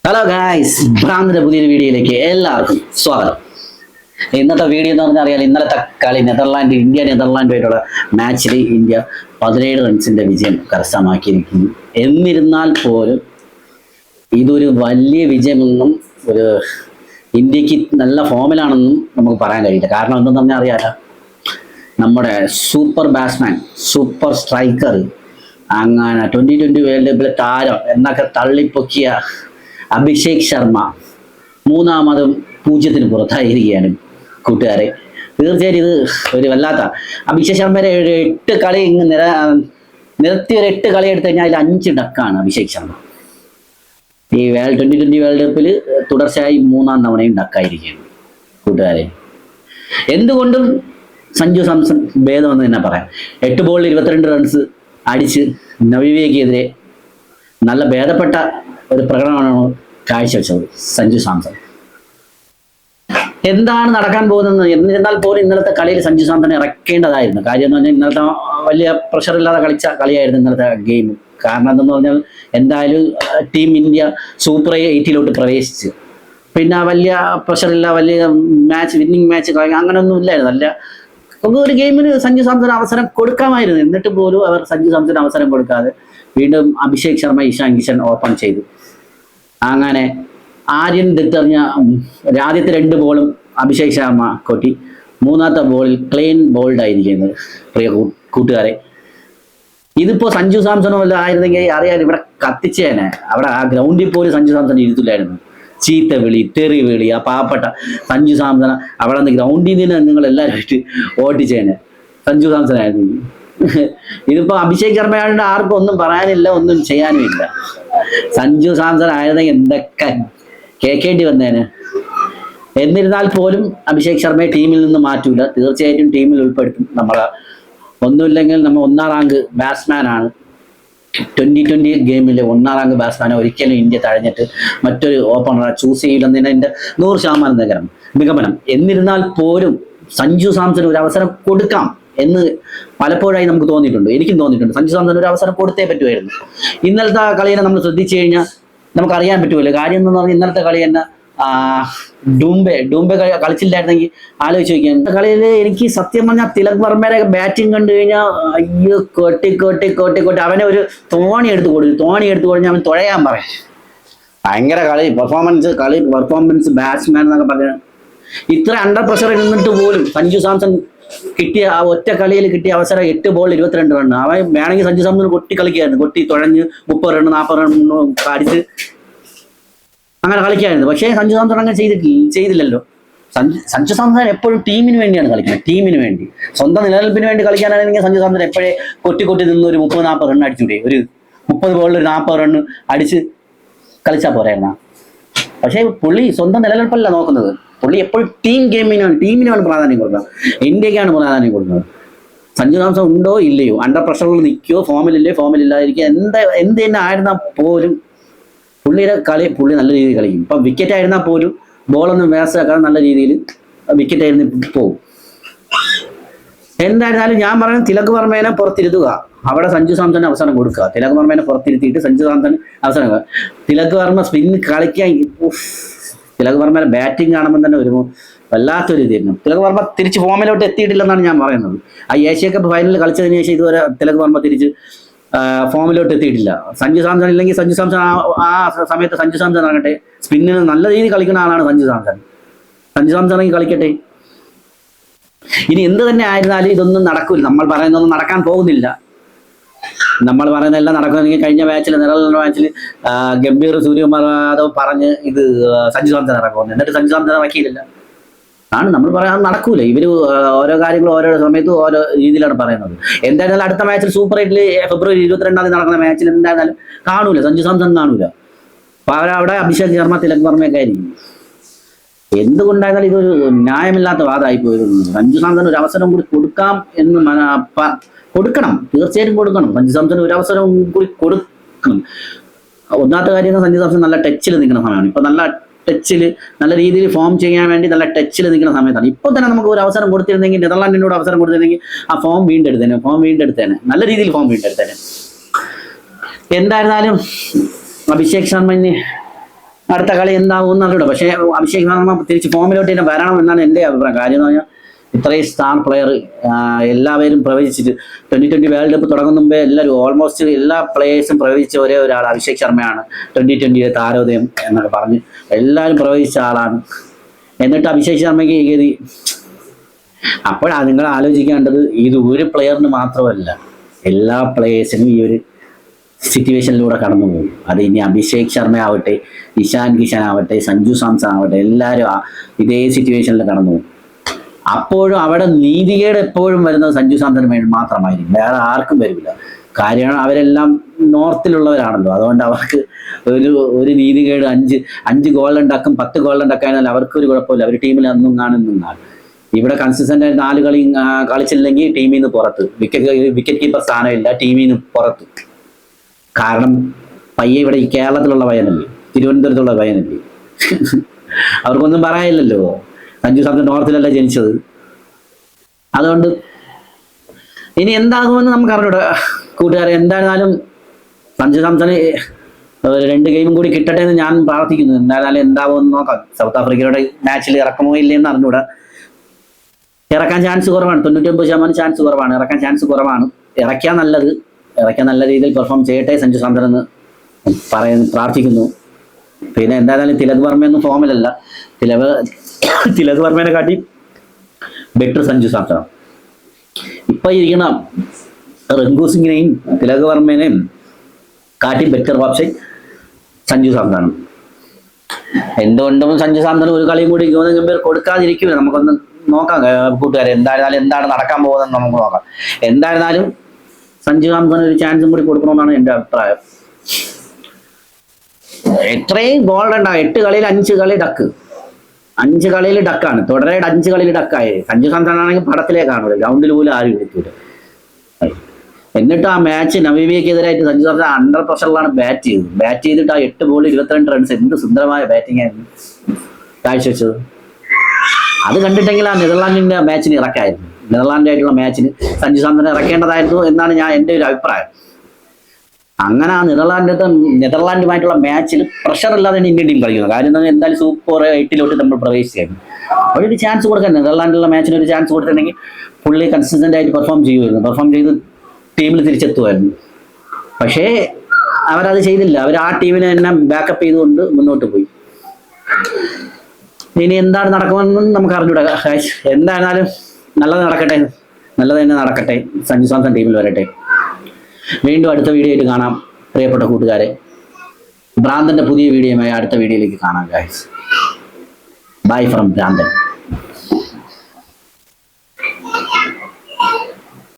Hello guys, ഭ്രാന്തിന്റെ പുതിയൊരു വീഡിയോയിലേക്ക് എല്ലാവർക്കും സ്വാഗതം. ഇന്നത്തെ വീഡിയോ എന്ന് പറഞ്ഞാൽ അറിയാം, ഇന്നലത്തെ കളി നെതർലാൻഡുമായിട്ടുള്ള മാച്ചിൽ ഇന്ത്യ 17 റൺസിന്റെ വിജയം കരസ്ഥമാക്കിയിരിക്കുന്നു. എന്നിരുന്നാൽ പോലും ഇതൊരു വലിയ വിജയമൊന്നും ഒരു ഇന്ത്യക്ക് നല്ല ഫോമിലാണെന്നും നമുക്ക് പറയാൻ കഴിയില്ല. കാരണം എന്തെന്ന് പറഞ്ഞാൽ അറിയാലോ, നമ്മുടെ സൂപ്പർ ബാറ്റ്സ്മാൻ, സൂപ്പർ സ്ട്രൈക്കർ, അങ്ങനെ 2020 വേൾഡ് കപ്പിലെ താരം എന്നൊക്കെ തള്ളിപ്പൊക്കിയ അഭിഷേക് ശർമ്മ മൂന്നാമതും 0-ന് പുറത്തായിരിക്കുകയാണ് കൂട്ടുകാരെ. തീർച്ചയായും ഇത് ഒരു വല്ലാത്ത അഭിഷേക് ശർമ്മയുടെ ഒരു 8 കളി നിരത്തി ഒരു 8 കളി എടുത്തു കഴിഞ്ഞാൽ അതിൽ 5 ഡക്കാണ് അഭിഷേക് ശർമ്മ. ഈ 2020 വേൾഡ് കപ്പിൽ തുടർച്ചയായി 3-ാം തവണയും ഡക്കായിരിക്കുകയാണ് കൂട്ടുകാരെ. എന്തുകൊണ്ടും സഞ്ജു സാംസൺ ഭേദമെന്ന് തന്നെ പറയാം. 8 ബോളിൽ 22 റൺസ് അടിച്ച് നവീവയ്ക്കെതിരെ നല്ല ഭേദപ്പെട്ട ഒരു പ്രകടനമാണ് കാഴ്ചവെച്ചത് സഞ്ജു സാംസൺ. എന്താണ് നടക്കാൻ പോകുന്നത്? എന്നിരുന്നാൽ പോലും ഇന്നലത്തെ കളിയിൽ സഞ്ജു സാംസൺ ഇറക്കേണ്ടതായിരുന്നു. കാര്യം എന്ന് പറഞ്ഞാൽ ഇന്നലത്തെ വലിയ പ്രഷറില്ലാതെ കളിച്ച കളിയായിരുന്നു ഇന്നലത്തെ ഗെയിം. കാരണം എന്തെന്ന് പറഞ്ഞാൽ എന്തായാലും ടീം ഇന്ത്യ സൂപ്പർ 8 പ്രവേശിച്ച്, പിന്നെ വലിയ പ്രഷറില്ല, വലിയ വിന്നിങ് മാച്ച് അങ്ങനെയൊന്നും ഇല്ലായിരുന്നു. അല്ല, ഒരു ഗെയിമിന് സഞ്ജു സാംസൺ അവസരം കൊടുക്കാമായിരുന്നു. എന്നിട്ട് പോലും അവർ സഞ്ജു സാംസൺ അവസരം കൊടുക്കാതെ വീണ്ടും അഭിഷേക് ശർമ്മ, ഇഷാൻ കിഷൻ ഓപ്പൺ ചെയ്തു. അങ്ങനെ ആര്യൻ ദത്തെറിഞ്ഞ ആദ്യത്തെ 2 ബോളും അഭിഷേക് ശർമ്മ കൊട്ടി. 3-ാമത്തെ ബോളിൽ ക്ലീൻ ബോൾഡ് ആയിരിക്കുന്നത് പ്രിയ കൂട്ടുകാരെ. ഇതിപ്പോ സഞ്ജു സാംസണോ വല്ല ആയിരുന്നെങ്കിൽ അറിയാൻ ഇവിടെ കത്തിച്ചേനെ. അവിടെ ആ ഗ്രൗണ്ടിൽ പോലും സഞ്ജു സാംസൺ ഇരുത്തില്ലായിരുന്നു. ചീത്ത വിളി, തെറി വിളി, ആ പാവപ്പെട്ട സഞ്ജു സാംസൺ അവിടെ നിന്ന് ഗ്രൗണ്ടിൽ നിന്ന് നിങ്ങൾ എല്ലാവരുമായിട്ട് ഓട്ടിച്ചേനെ സഞ്ജു സാംസൺ ആയിരുന്നു. ഇതിപ്പോ അഭിഷേക് ശർമ്മയായിട്ട് ആർക്കും ഒന്നും പറയാനില്ല, ഒന്നും ചെയ്യാനും ഇല്ല. സഞ്ജു സാംസൺ ആയിരുന്നെങ്കിൽ എന്തൊക്കെ കേൾക്കേണ്ടി വന്നേന്. എന്നിരുന്നാൽ പോലും അഭിഷേക് ശർമ്മയെ ടീമിൽ നിന്ന് മാറ്റൂല, തീർച്ചയായിട്ടും ടീമിൽ ഉൾപ്പെടുത്തും. നമ്മളെ ഒന്നുമില്ലെങ്കിൽ നമ്മൾ 1-ാം റാങ്ക് ബാറ്റ്സ്മാനാണ്. 2020 ഗെയിമിലെ 1-ാം റാങ്ക് ബാറ്റ്സ്മാനെ ഒരിക്കലും ഇന്ത്യ തഴഞ്ഞിട്ട് മറ്റൊരു ഓപ്പണറെ ചൂസ് ചെയ്യില്ലെന്നതിന് എൻ്റെ 100% നിഗമനം. എന്നിരുന്നാൽ പോലും സഞ്ജു സാംസൺ ഒരു അവസരം കൊടുക്കാം എന്ന് പലപ്പോഴായി നമുക്ക് തോന്നിയിട്ടുണ്ട്. എനിക്കും തോന്നിയിട്ടുണ്ട് സഞ്ജു സാംസൺ ഒരു അവസരം കൊടുത്തേ പറ്റുമായിരുന്നു. ഇന്നലത്തെ കളിയെ നമ്മൾ ശ്രദ്ധിച്ചു കഴിഞ്ഞാൽ നമുക്കറിയാൻ പറ്റുമല്ലോ. കാര്യം എന്ന് പറഞ്ഞാൽ ഇന്നലത്തെ കളി തന്നെ ഡൂംബെ കളിച്ചില്ലായിരുന്നെങ്കിൽ ആലോചിച്ച് നോക്കിയാൽ കളിയിൽ എനിക്ക് സത്യം പറഞ്ഞാൽ തിലക് വർമ്മയുടെ ബാറ്റിംഗ് കണ്ടു കഴിഞ്ഞാൽ അയ്യോ കോട്ടി അവനെ ഒരു തോണി എടുത്ത് കൊടുഞ്ഞാൽ അവൻ തുഴയാൻ പറയാം. ഭയങ്കര പെർഫോമൻസ് ബാറ്റ്സ്മാൻ എന്നൊക്കെ പറഞ്ഞ ഇത്ര അണ്ടർ പ്രഷർ നിന്നിട്ട് പോലും സഞ്ജു സാംസൺ കിട്ടിയ ആ ഒറ്റ കളിയിൽ കിട്ടിയ അവസരം 8 ബോൾ 22 റൺ. അവൻ വേണമെങ്കിൽ സഞ്ജു സാംസൺ കൊട്ടി കളിക്കായിരുന്നു, കൊട്ടി തുഴഞ്ഞ് 30 റൺ 40 റൺ അടിച്ച് അങ്ങനെ കളിക്കായിരുന്നു. പക്ഷേ സഞ്ജു സാംസൺ അങ്ങനെ ചെയ്തില്ലല്ലോ. സഞ്ജു സാംസൺ എപ്പോഴും ടീമിന് വേണ്ടിയാണ് കളിക്കുന്നത്, ടീമിന് വേണ്ടി. സ്വന്തം നിലനിൽപ്പിന് വേണ്ടി കളിക്കാനാണെങ്കിൽ സഞ്ജു സാംസൺ എപ്പോഴേ കൊട്ടി നിന്ന് ഒരു 30-40 റൺ അടിച്ചൂടെ? ഒരു 30 ബോളിൽ ഒരു 40 റൺ അടിച്ച് കളിച്ചാൽ പോരായിരുന്ന. പക്ഷേ പുള്ളി സ്വന്തം നിലനിൽപ്പല്ല നോക്കുന്നത്. പുള്ളി എപ്പോഴും ടീമിനാണ് പ്രാധാന്യം കൊടുക്കുക, ഇന്ത്യക്കാണ് പ്രാധാന്യം കൊടുക്കുന്നത്. സഞ്ജു സാംസൺ ഉണ്ടോ ഇല്ലയോ, അണ്ടർ പ്രഷറിൽ നിൽക്കുകയോ, ഫോമിലില്ലാതിരിക്കുക, എന്ത് തന്നെ ആയിരുന്നാൽ പോലും പുള്ളിയുടെ പുള്ളി നല്ല രീതിയിൽ കളിക്കും. ഇപ്പം വിക്കറ്റ് ആയിരുന്നാൽ പോലും ബോളൊന്നും വേസ്റ്റ് ആക്കാതെ നല്ല രീതിയിൽ വിക്കറ്റ് ആയിരുന്നു പോകും. എന്തായിരുന്നാലും ഞാൻ പറയുന്നത് തിലക് വർമ്മേനെ പുറത്തിരുത്തുക, അവിടെ സഞ്ജു സാംസൺ അവസരം കൊടുക്കുക. തിലക് വർമ്മേനെ പുറത്തിരുത്തിയിട്ട് സഞ്ജു സാംസൺ അവസരം. തിലക് വർമ്മ സ്പിന്ന് കളിക്കാൻ, തിലക് വർമ്മയുടെ ബാറ്റിംഗ് കാണുമ്പോൾ തന്നെ ഒരു വല്ലാത്തൊരു ഇതായിരുന്നു. തിലക് വർമ്മ തിരിച്ച് ഫോമിലോട്ട് എത്തിയിട്ടില്ലെന്നാണ് ഞാൻ പറയുന്നത്. ആ ഏഷ്യ കപ്പ് ഫൈനലിൽ കളിച്ചതിന് ശേഷം ഇതുവരെ തിലക് വർമ്മ തിരിച്ച് ഫോമിലോട്ട് എത്തിയിട്ടില്ല. സഞ്ജു സാംസൺ ഇല്ലെങ്കിൽ സഞ്ജു സാംസൺ ആ സമയത്ത് സഞ്ജു സാംസൺ ആകട്ടെ, സ്പിന്നിന് നല്ല രീതിയിൽ കളിക്കുന്ന ആളാണ് സഞ്ജു സാംസൺ ആണെങ്കിൽ കളിക്കട്ടെ. ഇനി എന്ത് തന്നെ ആയിരുന്നാലും ഇതൊന്നും നടക്കില്ല. നമ്മൾ പറയുന്നതൊന്നും നടക്കാൻ പോകുന്നില്ല. നമ്മൾ പറയുന്നതെല്ലാം നടക്കുമെങ്കിൽ കഴിഞ്ഞ മാച്ചിൽ ഗംഭീർ സൂര്യകുമാർ യാദവ് പറഞ്ഞ് ഇത് സഞ്ജു സാംസൺ ഇറക്കുമെന്ന്. എന്നിട്ട് സഞ്ജു സാംസൺ ഇറക്കിയില്ല. നമ്മൾ പറയാൻ നടക്കൂല. ഇവര് ഓരോ കാര്യങ്ങളും ഓരോ സമയത്തും ഓരോ രീതിയിലാണ് പറയുന്നത്. എന്തായിരുന്നാലും അടുത്ത മാച്ചിൽ സൂപ്പർ 8 ഫെബ്രുവരി 22-ാം തീയതി നടക്കുന്ന മാച്ചിൽ എന്തായിരുന്നാലും കാണൂല, സഞ്ജു സാംസൺ കാണൂല. അപ്പൊ അവരവിടെ അഭിഷേക് ശർമ്മ, തിലക് വർമ്മയൊക്കെ ആയിരിക്കും. എന്തുകൊണ്ടായിരുന്നാലും ഇതൊരു ന്യായമില്ലാത്ത വാദമായി പോയിരുന്നു. സഞ്ജു സാംസൺ ഒരു അവസരം കൂടി കൊടുക്കാം എന്ന് കൊടുക്കണം, തീർച്ചയായിട്ടും കൊടുക്കണം. സഞ്ജു സാംസൺ ഒരു അവസരം കൂടി കൊടുക്കണം. ഒന്നാമത്തെ കാര്യം, സഞ്ജു സാംസൺ നല്ല ടച്ചിൽ നിൽക്കുന്ന സമയമാണ്. ഇപ്പൊ നല്ല രീതിയിൽ ഫോം ചെയ്യാൻ വേണ്ടി നല്ല ടച്ചിൽ നിൽക്കുന്ന സമയത്താണ്. ഇപ്പോൾ തന്നെ നമുക്ക് ഒരു അവസരം കൊടുത്തിരുന്നെങ്കിൽ, നെതർലാൻഡിനോട് അവസരം കൊടുത്തിരുന്നെങ്കിൽ ആ ഫോം വീണ്ടെടുത്തേനെ, നല്ല രീതിയിൽ ഫോം വീണ്ടെടുത്തേനെ. എന്തായിരുന്നാലും അഭിഷേക് ശർമ്മ അടുത്ത കളി എന്താവും എന്നറിയില്ല. പക്ഷേ അഭിഷേക് ശർമ്മ തിരിച്ച് ഫോമിലോട്ട് തന്നെ വരണം എന്നാണ് എൻ്റെ അഭിപ്രായം. കാര്യം എന്ന് പറഞ്ഞാൽ ഇത്രയും സ്റ്റാർ പ്ലെയർ എല്ലാവരും പ്രവചിച്ചിട്ട് 2020 വേൾഡ് കപ്പ് തുടങ്ങുന്ന മുമ്പേ എല്ലാവരും ഓൾമോസ്റ്റ് എല്ലാ പ്ലേയേഴ്സും പ്രവചിച്ച ഒരേ ഒരാൾ അഭിഷേക് ശർമ്മയാണ്. 2020 താരോദയം എന്നൊക്കെ പറഞ്ഞ് എല്ലാവരും പ്രവചിച്ച ആളാണ്. എന്നിട്ട് അഭിഷേക് ശർമ്മയ്ക്ക് ഈ ഗതി. അപ്പോഴാണ് നിങ്ങൾ ആലോചിക്കേണ്ടത്, ഇത് ഒരു പ്ലെയറിന് മാത്രമല്ല, എല്ലാ പ്ലേയേഴ്സിനും ഈ ഒരു സിറ്റുവേഷനിലൂടെ കടന്നു പോകും. അത് ഇനി അഭിഷേക് ശർമ്മ ആവട്ടെ, ഇഷാൻ കിഷൻ ആവട്ടെ, സഞ്ജു സാംസൺ ആവട്ടെ, എല്ലാവരും ഇതേ സിറ്റുവേഷനിൽ കടന്നു പോകും. അപ്പോഴും അവിടെ നീതികേട് എപ്പോഴും വരുന്നത് സഞ്ജു സാംസന് വേണ്ടി മാത്രമായിരിക്കും, വേറെ ആർക്കും വരില്ല. കാര്യം അവരെല്ലാം നോർത്തിലുള്ളവരാണല്ലോ. അതുകൊണ്ട് അവർക്ക് ഒരു നീതികേട് 5 ഗോൾ ഉണ്ടാക്കും, 10 ഗോൾ ഉണ്ടാക്കാനല്ല അവർക്കൊരു കുഴപ്പമില്ല. അവർ ടീമിൽ അന്നും കാണുന്നതാണ്. ഇവിടെ കൺസിസ്റ്റന്റ് ആയി 4 കളി കളിച്ചില്ലെങ്കിൽ ടീമിൽ നിന്ന് പുറത്ത്, വിക്കറ്റ് കീപ്പർ സ്ഥാനമില്ല, ടീമിൽ നിന്ന് പുറത്ത്. കാരണം പയ്യെ ഇവിടെ ഈ കേരളത്തിലുള്ള പയ്യനല്ലേ, തിരുവനന്തപുരത്തുള്ള പയ്യനല്ലേ, അവർക്കൊന്നും പറയാനില്ലല്ലോ. സഞ്ജു സാംസൺ നോർത്തിലല്ല ജനിച്ചത്. അതുകൊണ്ട് ഇനി എന്താകുമെന്ന് നമുക്ക് അറിഞ്ഞൂടാ കൂട്ടുകാരെ. എന്തായിരുന്നാലും സഞ്ജു സാംസണ് 2 ഗെയിമും കൂടി കിട്ടട്ടെ എന്ന് ഞാൻ പ്രാർത്ഥിക്കുന്നു. എന്തായാലും എന്താകുമെന്ന് നോക്കാം. സൗത്ത് ആഫ്രിക്കയുടെ മാച്ചിൽ ഇറക്കുമോ ഇല്ലെന്ന് അറിഞ്ഞൂടാ. ഇറക്കാൻ ചാൻസ് കുറവാണ്, 99% ചാൻസ് കുറവാണ്. ഇറക്കാൻ ചാൻസ് കുറവാണ്. ഇറക്കാൻ നല്ല രീതിയിൽ പെർഫോം ചെയ്യട്ടെ സഞ്ജു സാംസൺ എന്ന് പ്രാർത്ഥിക്കുന്നു. പിന്നെ എന്തായാലും തിലക് വർമ്മയൊന്നും ഫോമിലല്ല. തിലക് വർമ്മേനെ കാട്ടി ബെറ്റർ സഞ്ജു സാംസൺ. ഇപ്പൊ ഇരിക്കുന്ന റിങ്കു സിംഗിനെയും തിലക് വർമ്മേനെയും കാട്ടി ബെറ്റർ ഓപ്ഷൻ സഞ്ജു സാംസൺ. എന്തുകൊണ്ടും സഞ്ജു സാംസൺ ഒരു കളിയും കൂടി കൊടുക്കാതിരിക്കില്ല. നമുക്കൊന്ന് നോക്കാം കൂട്ടുകാരെ, എന്തായിരുന്നാലും എന്താണ് നടക്കാൻ പോകുന്നത് നമുക്ക് നോക്കാം. എന്തായിരുന്നാലും സഞ്ജു സാംസൺ ഒരു ചാൻസും കൂടി കൊടുക്കണമെന്നാണ് എൻ്റെ അഭിപ്രായം. എത്രയും ഗോൾ ഉണ്ടാകും. 8 കളിയിൽ 5 കളി ഡക്ക്, 5 കളിയിൽ ഡക്കാണ്. തുടരെ 5 കളിയിൽ ഡക്കായി. സഞ്ജു സാംസൺ ആണെങ്കിൽ പടത്തിലേ കാണൂല, ഗ്രൗണ്ടിൽ പോലും ആരും എടുക്കൂല. എന്നിട്ട് ആ മാച്ച് നമീബിയക്കെതിരായിട്ട് സഞ്ജു സാംസൺ അണ്ടർ പ്രഷറിലാണ് ബാറ്റ് ചെയ്തിട്ട് ആ 8 ബോളിൽ 22 റൺസ്, എന്ത് സുന്ദരമായ ബാറ്റിംഗ് ആയിരുന്നു കാഴ്ചവെച്ചത്. അത് കണ്ടിട്ടെങ്കിൽ ആ നെതർലാൻഡിന്റെ മാച്ചിന് ഇറക്കായിരുന്നു. നെതർലാൻഡായിട്ടുള്ള മാച്ചിന് സഞ്ജു സാംസനെ ഇറക്കേണ്ടതായിരുന്നു എന്നാണ് എൻ്റെ ഒരു അഭിപ്രായം. അങ്ങനെ ആ നെതർലാൻഡുമായിട്ടുള്ള മാച്ചിൽ പ്രഷർ ഇല്ലാതെ ഇന്ത്യൻ ടീം കളിക്കുന്നത്. കാര്യം എന്തായാലും സൂപ്പർ 8 നമ്മൾ പ്രവേശിച്ചായിരുന്നു. അപ്പോഴൊരു ചാൻസ് കൊടുക്കാൻ, നെതർലാൻഡിലുള്ള മാച്ചിന് ഒരു ചാൻസ് കൊടുത്തിട്ടുണ്ടെങ്കിൽ പുള്ളി കൺസിസ്റ്റന്റ് ആയിട്ട് പെർഫോം ചെയ്യുമായിരുന്നു, പെർഫോം ചെയ്ത് ടീമിൽ തിരിച്ചെത്തുമായിരുന്നു. പക്ഷേ അവരത് ചെയ്തില്ല. അവർ ആ ടീമിനെ തന്നെ ബാക്കപ്പ് ചെയ്തുകൊണ്ട് മുന്നോട്ട് പോയി. ഇനി എന്താണ് നടക്കുമെന്നും നമുക്ക് അറിഞ്ഞൂടാ. എന്തായിരുന്നാലും നല്ലത് തന്നെ നടക്കട്ടെ. സഞ്ജു സാംസൺ ടീമിൽ വരട്ടെ. വീണ്ടും അടുത്ത വീഡിയോ ആയിട്ട് കാണാം പ്രിയപ്പെട്ട കൂട്ടുകാരെ. ഭ്രാന്തന്റെ പുതിയ വീഡിയോയുമായി അടുത്ത വീഡിയോയിലേക്ക് കാണാം ഗൈസ്. ബൈ ഫ്രം ഭ്രാന്തൻ.